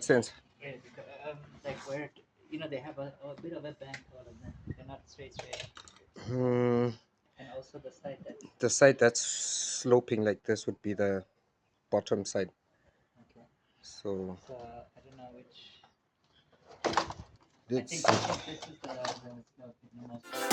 what sense? Yeah, because, like where they have a bit of a bank out of them. They're not straight. Hmm, And also the side that the side that's sloping like this would be the bottom side. okay. So So I don't know which. I let's think see. this is the most.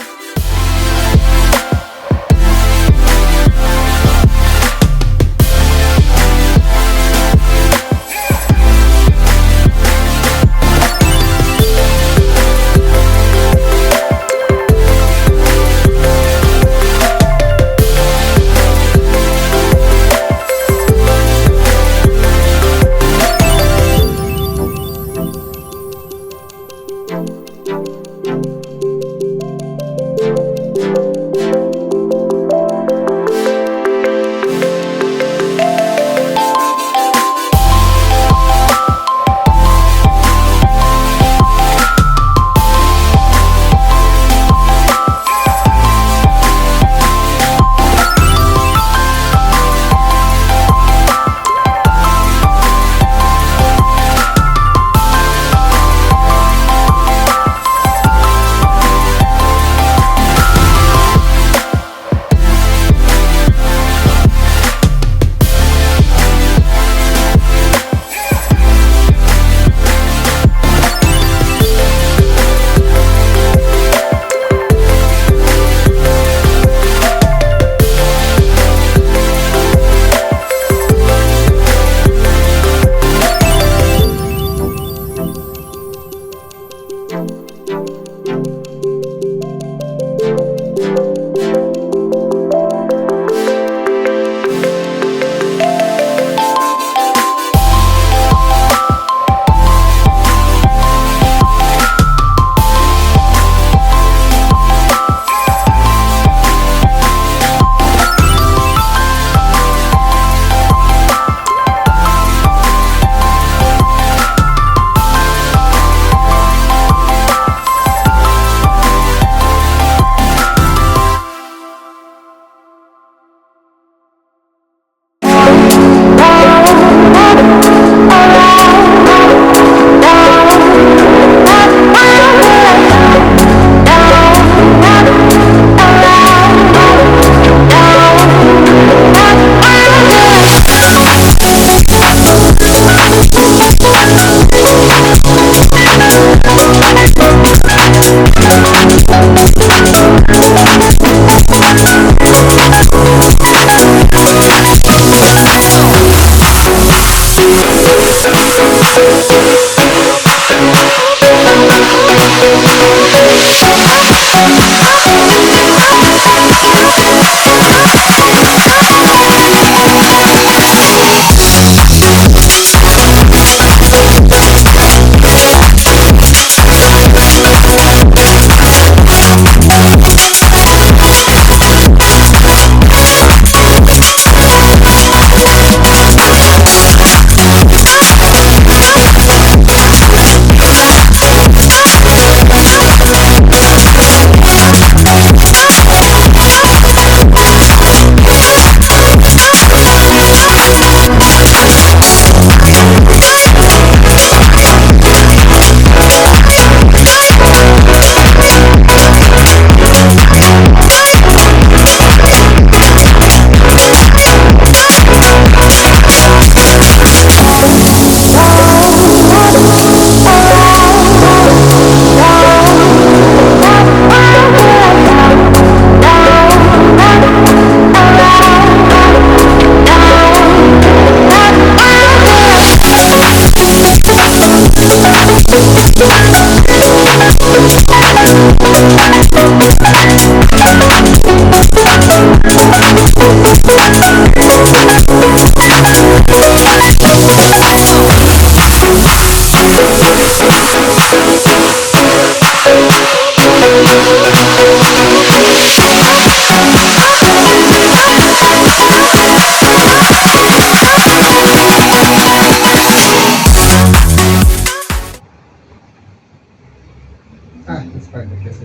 It's fine. I guess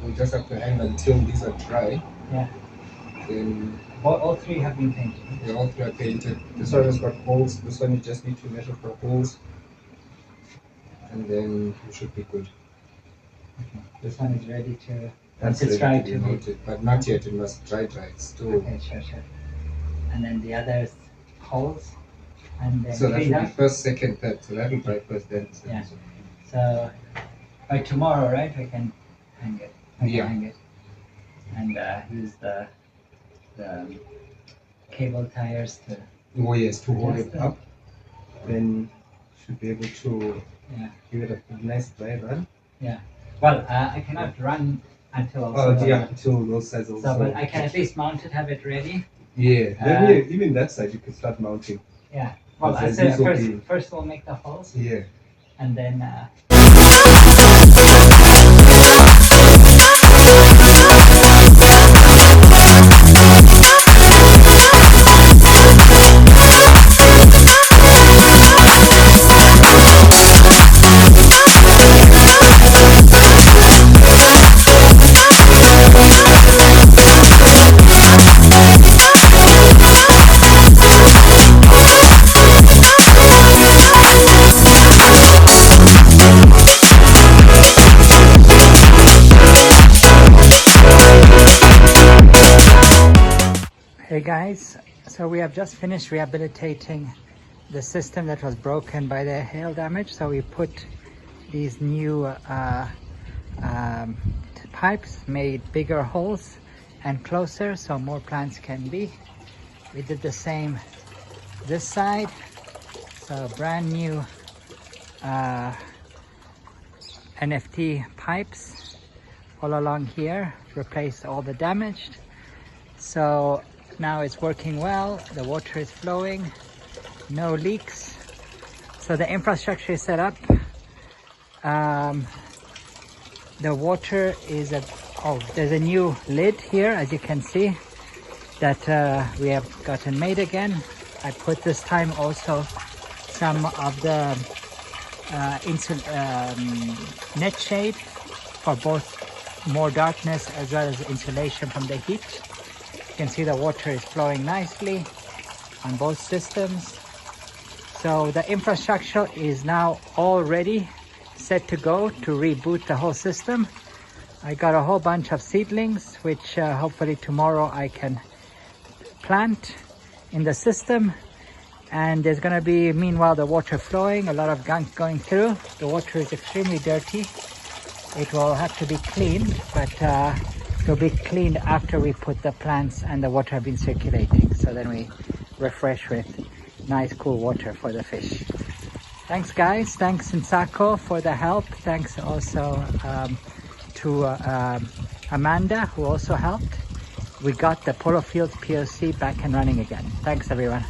we just have to hang until these are dry. Yeah. Then All three have been painted. all three are painted. This one has got holes. This one you just need to measure for holes. and then it should be good. Okay. This one is ready to. That's Once it's dry ready to to be be. mounted, but not yet. It must dry. It's still. Okay, sure. And then the others holes, and then So that clean will be up. first, second, third. So that will dry first, then. Yeah. So by tomorrow, right? We can hang it. Yeah. Hang it, and use the cable tires to. Oh yes, to hold adjust it up. Then should be able to give it a nice dry run. Yeah. Well, I cannot run until. Until those sides also. So, but I can at least mount it, have it ready. Yeah. Then even that side you can start mounting. Yeah. Well, I Because said first we'll make the holes. Yeah. And then. Hey guys, so we have just finished rehabilitating the system that was broken by the hail damage. So we put these new pipes, made bigger holes and closer so more plants can be. We did the same this side, so brand new NFT pipes all along here, replaced all the damaged. So now it's working well, the water is flowing, no leaks. So the infrastructure is set up. The water is there's a new lid here, as you can see, that we have gotten made again. I put this time also some of the net shade for both more darkness as well as insulation from the heat. You can see the water is flowing nicely on both systems. So the infrastructure is now all ready, set to go to reboot the whole system. I got a whole bunch of seedlings, which hopefully tomorrow I can plant in the system. And there's going to be, meanwhile, the water flowing, a lot of gunk going through. The water is extremely dirty. It will have to be cleaned, but it will be cleaned after we put the plants and the water have been circulating. So then we refresh with nice cool water for the fish. Thanks guys, thanks Nsako for the help. Thanks also to Amanda, who also helped. We got the Polo Fields POC back and running again. Thanks everyone.